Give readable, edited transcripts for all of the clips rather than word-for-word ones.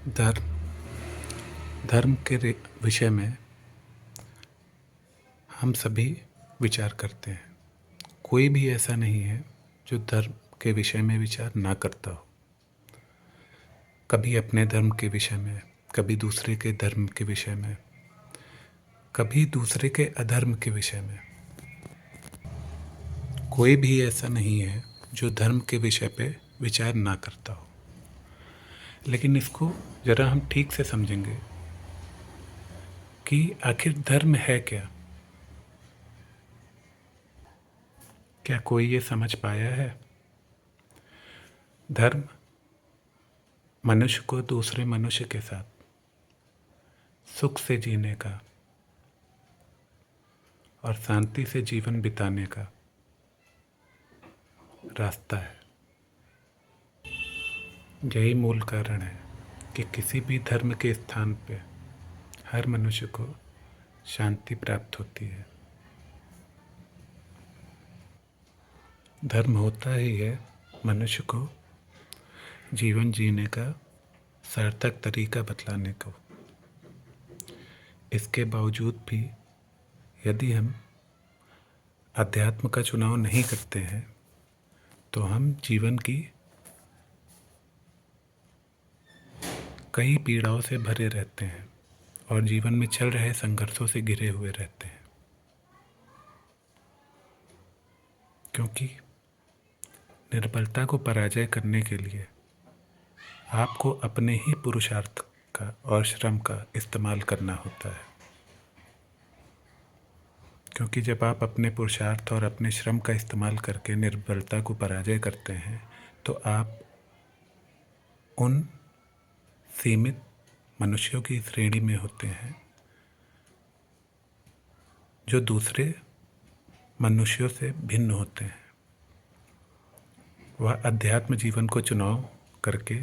धर्म धर्म के विषय में हम सभी विचार करते हैं। कोई भी ऐसा नहीं है जो धर्म के विषय में विचार ना करता हो। कभी अपने धर्म के विषय में, कभी दूसरे के धर्म के विषय में, कभी दूसरे के अधर्म के विषय में। कोई भी ऐसा नहीं है जो धर्म के विषय पे विचार ना करता हो। लेकिन इसको ज़रा हम ठीक से समझेंगे कि आखिर धर्म है क्या। क्या कोई ये समझ पाया है? धर्म मनुष्य को दूसरे मनुष्य के साथ सुख से जीने का और शांति से जीवन बिताने का रास्ता है। यही मूल कारण है कि किसी भी धर्म के स्थान पे हर मनुष्य को शांति प्राप्त होती है। धर्म होता ही है मनुष्य को जीवन जीने का सार्थक तरीका बतलाने को। इसके बावजूद भी यदि हम अध्यात्म का चुनाव नहीं करते हैं तो हम जीवन की कई पीड़ाओं से भरे रहते हैं और जीवन में चल रहे संघर्षों से घिरे हुए रहते हैं। क्योंकि निर्बलता को पराजय करने के लिए आपको अपने ही पुरुषार्थ का और श्रम का इस्तेमाल करना होता है। क्योंकि जब आप अपने पुरुषार्थ और अपने श्रम का इस्तेमाल करके निर्बलता को पराजय करते हैं तो आप उन सीमित मनुष्यों की श्रेणी में होते हैं जो दूसरे मनुष्यों से भिन्न होते हैं। वह अध्यात्म जीवन को चुनाव करके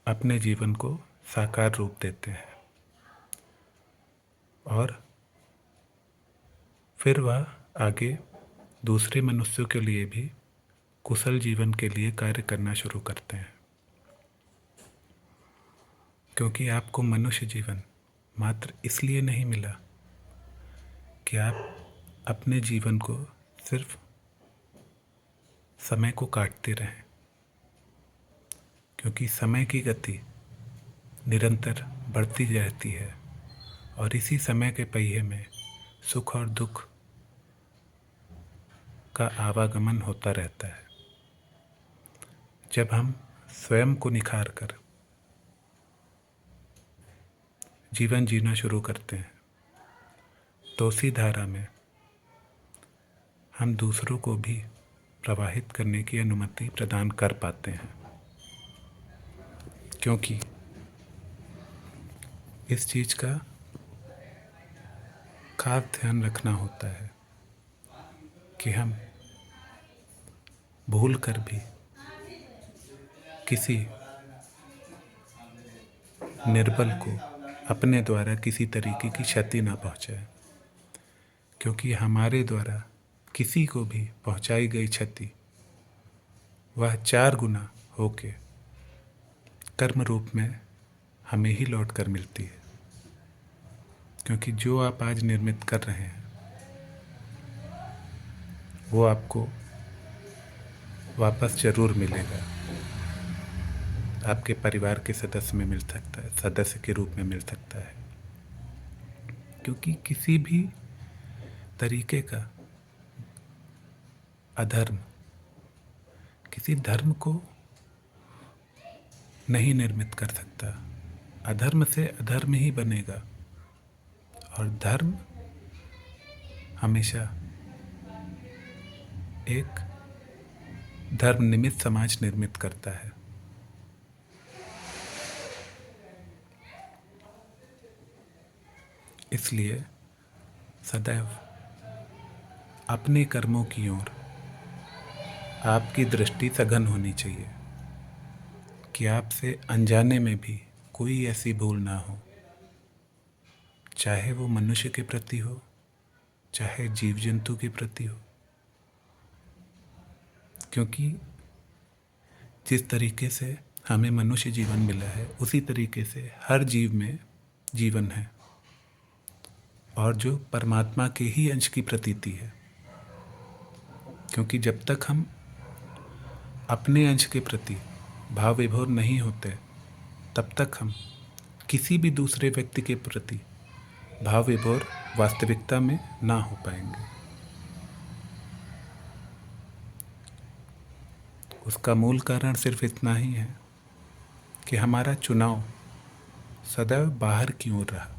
अपने जीवन को साकार रूप देते हैं और फिर वह आगे दूसरे मनुष्यों के लिए भी कुशल जीवन के लिए कार्य करना शुरू करते हैं। क्योंकि आपको मनुष्य जीवन मात्र इसलिए नहीं मिला कि आप अपने जीवन को सिर्फ समय को काटते रहें। क्योंकि समय की गति निरंतर बढ़ती रहती है और इसी समय के पहिए में सुख और दुख का आवागमन होता रहता है। जब हम स्वयं को निखार कर जीवन जीना शुरू करते हैं तो उसी धारा में हम दूसरों को भी प्रवाहित करने की अनुमति प्रदान कर पाते हैं। क्योंकि इस चीज़ का खास ध्यान रखना होता है कि हम भूल कर भी किसी निर्बल को अपने द्वारा किसी तरीके की क्षति ना पहुंचाए। क्योंकि हमारे द्वारा किसी को भी पहुंचाई गई क्षति वह 4 गुना होके कर्म रूप में हमें ही लौट कर मिलती है। क्योंकि जो आप आज निर्मित कर रहे हैं वो आपको वापस जरूर मिलेगा। आपके परिवार के सदस्य में मिल सकता है, सदस्य के रूप में मिल सकता है। क्योंकि किसी भी तरीके का अधर्म किसी धर्म को नहीं निर्मित कर सकता। अधर्म से अधर्म ही बनेगा और धर्म हमेशा एक धर्म निमित्त समाज निर्मित करता है। इसलिए सदैव अपने कर्मों की ओर आपकी दृष्टि सघन होनी चाहिए कि आपसे अनजाने में भी कोई ऐसी भूल ना हो, चाहे वो मनुष्य के प्रति हो, चाहे जीव जंतु के प्रति हो। क्योंकि जिस तरीके से हमें मनुष्य जीवन मिला है, उसी तरीके से हर जीव में जीवन है, और जो परमात्मा के ही अंश की प्रतीति है। क्योंकि जब तक हम अपने अंश के प्रति भाव विभोर नहीं होते, तब तक हम किसी भी दूसरे व्यक्ति के प्रति भाव विभोर वास्तविकता में ना हो पाएंगे। उसका मूल कारण सिर्फ इतना ही है कि हमारा चुनाव सदैव बाहर की ओर रहा।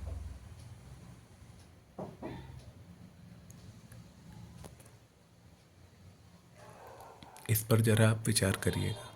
इस पर जरा आप विचार करिएगा।